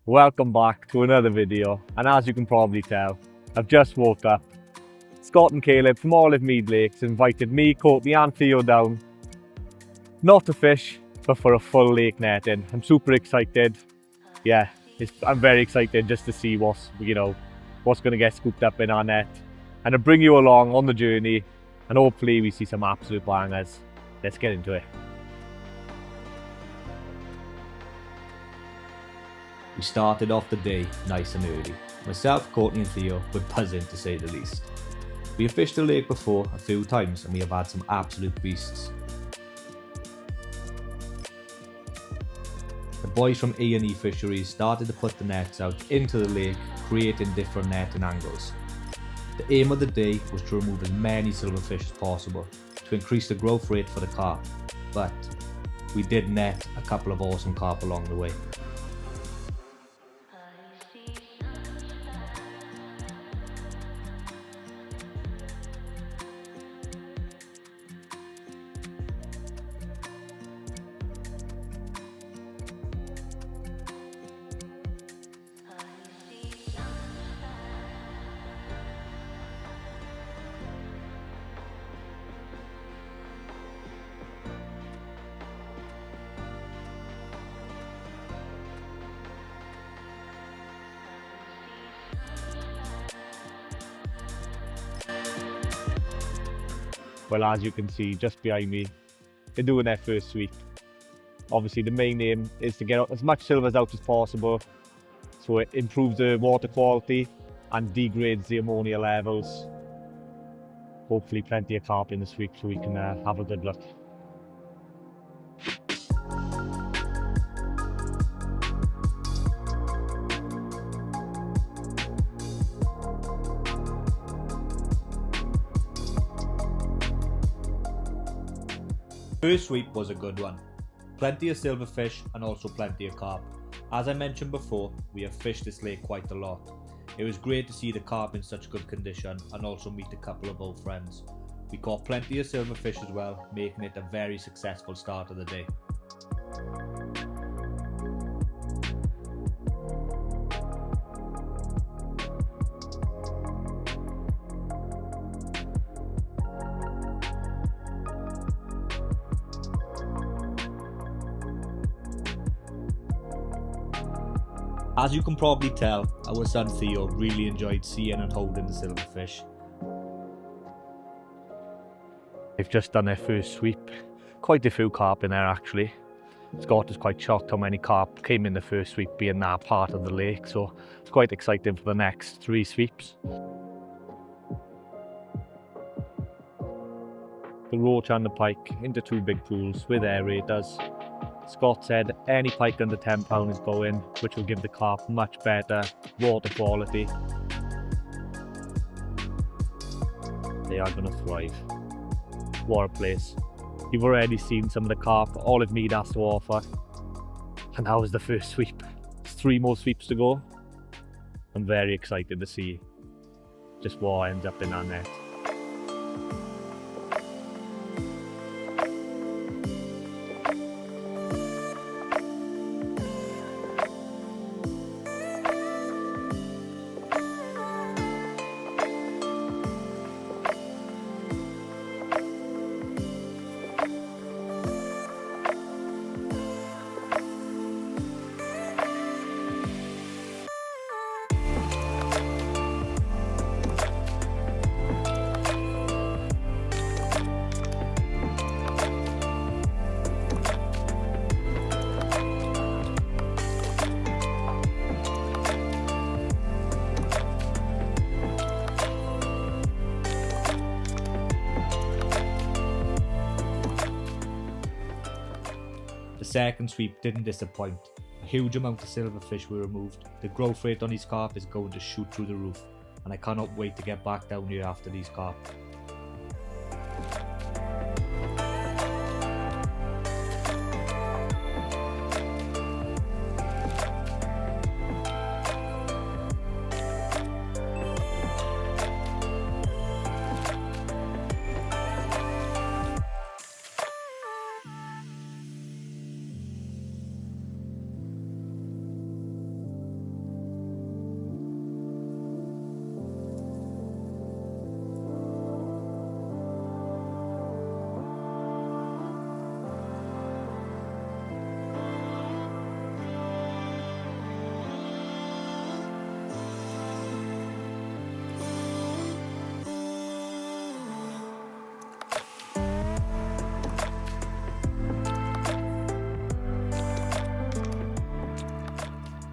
Welcome back to another video, and as you can probably tell, I've just woke up. Scott and Caleb from Olivemead Lake invited me, Courtney and Theo down, not to fish, but for a full lake netting. I'm super excited. Yeah, I'm very excited just to see what's going to get scooped up in our net, and to bring you along on the journey, and hopefully we see some absolute bangers. Let's get into it. We started off the day nice and early. Myself, Courtney and Theo were buzzing to say the least. We have fished the lake before a few times and we have had some absolute beasts. The boys from A&E Fisheries started to put the nets out into the lake, creating different netting angles. The aim of the day was to remove as many silverfish as possible to increase the growth rate for the carp, but we did net a couple of awesome carp along the way. Well, as you can see just behind me, they're doing their first sweep. Obviously the main aim is to get as much silvers out as possible, so it improves the water quality and degrades the ammonia levels. Hopefully plenty of carp in the sweep so we can have a good look. First sweep was a good one. Plenty of silverfish and also plenty of carp. As I mentioned before, we have fished this lake quite a lot. It was great to see the carp in such good condition and also meet a couple of old friends. We caught plenty of silverfish as well, making it a very successful start of the day. As you can probably tell, our son Theo really enjoyed seeing and holding the silverfish. They've just done their first sweep. Quite a few carp in there actually. Scott was quite shocked how many carp came in the first sweep, being that part of the lake, so it's quite exciting for the next 3 sweeps. The roach and the pike into 2 big pools with aerators. Scott said any pike under £10 is going, which will give the carp much better water quality. They are going to thrive. What a place. You've already seen some of the carp Olivemead has to offer. And that was the first sweep. There's 3 more sweeps to go. I'm very excited to see just what ends up in our net. The second sweep didn't disappoint. A huge amount of silverfish were removed. The growth rate on these carp is going to shoot through the roof, and I cannot wait to get back down here after these carp.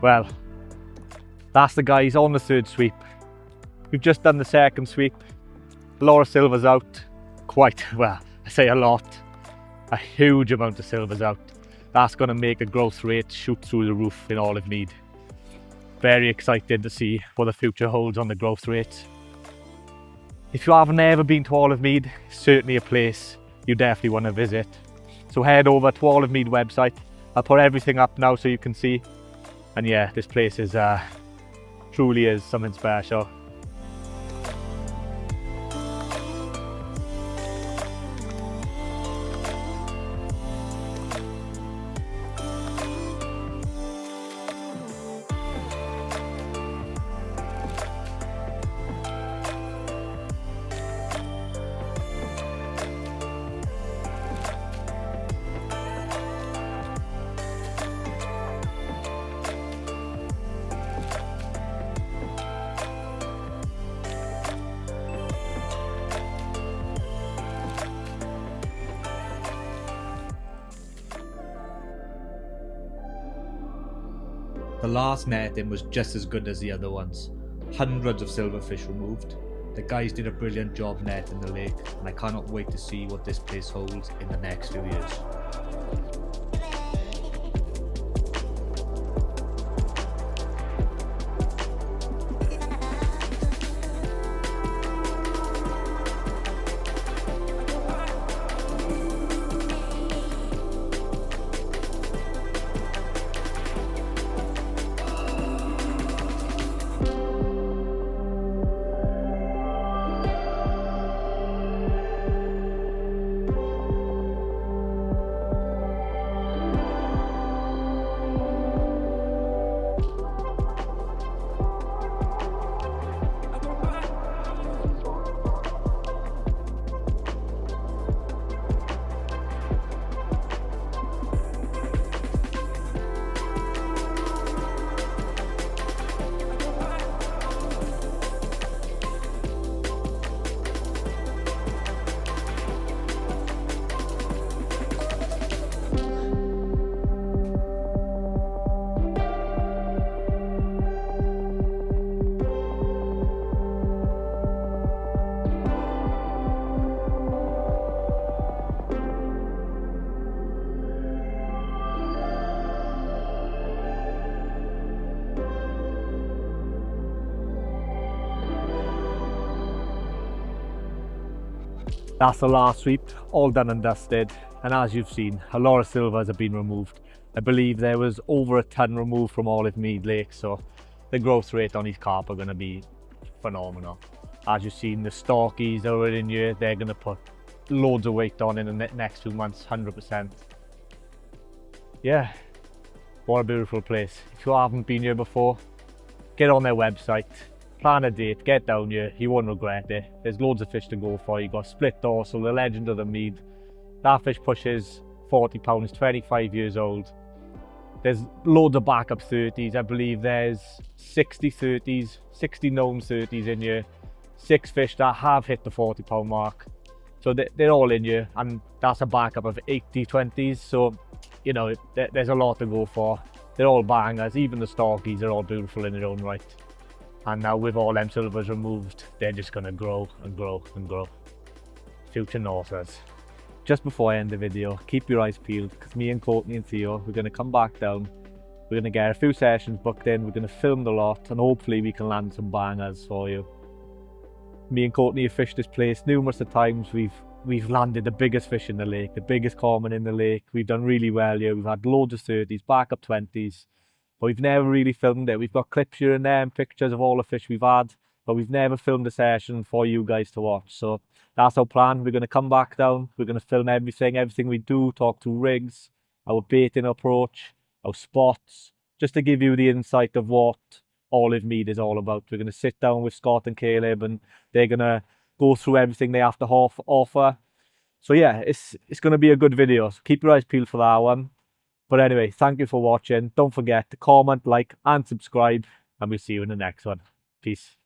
Well, that's the guys on the third sweep. We've just done the second sweep. A lot of silvers out. Quite, well, I say a lot. A huge amount of silvers out. That's going to make the growth rate shoot through the roof in Olivemead. Very excited to see what the future holds on the growth rate. If you haven't ever been to Olivemead, it's certainly a place you definitely want to visit. So head over to Olivemead website. I'll put everything up now so you can see. And yeah, this place is truly is something special. The last netting was just as good as the other ones. Hundreds of silverfish removed. The guys did a brilliant job netting the lake, and I cannot wait to see what this place holds in the next few years. That's the last sweep, all done and dusted, and as you've seen, a lot of silvers have been removed. I believe there was over a ton removed from Olivemead Lake, so the growth rate on these carp are going to be phenomenal. As you've seen, the storkies that are in here, they're going to put loads of weight on in the next 2 months, 100%. Yeah, what a beautiful place. If you haven't been here before, get on their website. Plan a date, get down here, you won't regret it. There's loads of fish to go for. You've got split dorsal, the legend of the mead. That fish pushes 40 pounds, 25 years old. There's loads of backup 30s. I believe there's 60 30s, 60 known 30s in here. 6 fish that have hit the 40 pound mark. So they're all in here, and that's a backup of 80 20s. So, you know, there's a lot to go for. They're all bangers. Even the storkies are all beautiful in their own right. And now with all them silvers removed, they're just going to grow and grow and grow. Future Northers. Just before I end the video, keep your eyes peeled, because me and Courtney and Theo, we're going to come back down. We're going to get a few sessions booked in, we're going to film the lot, and hopefully we can land some bangers for you. Me and Courtney have fished this place numerous of times. We've landed the biggest fish in the lake, the biggest common in the lake. We've done really well here. We've had loads of 30s, backup 20s. But we've never really filmed it. We've got clips here and there and pictures of all the fish we've had, but we've never filmed a session for you guys to watch. So that's our plan. We're going to come back down. We're going to film everything we do, talk to rigs, our baiting approach, our spots, just to give you the insight of what Olivemead is all about. We're going to sit down with Scott and Caleb, and they're going to go through everything they have to offer. So yeah, it's going to be a good video. So keep your eyes peeled for that one. But anyway, thank you for watching. Don't forget to comment, like, and subscribe. And we'll see you in the next one. Peace.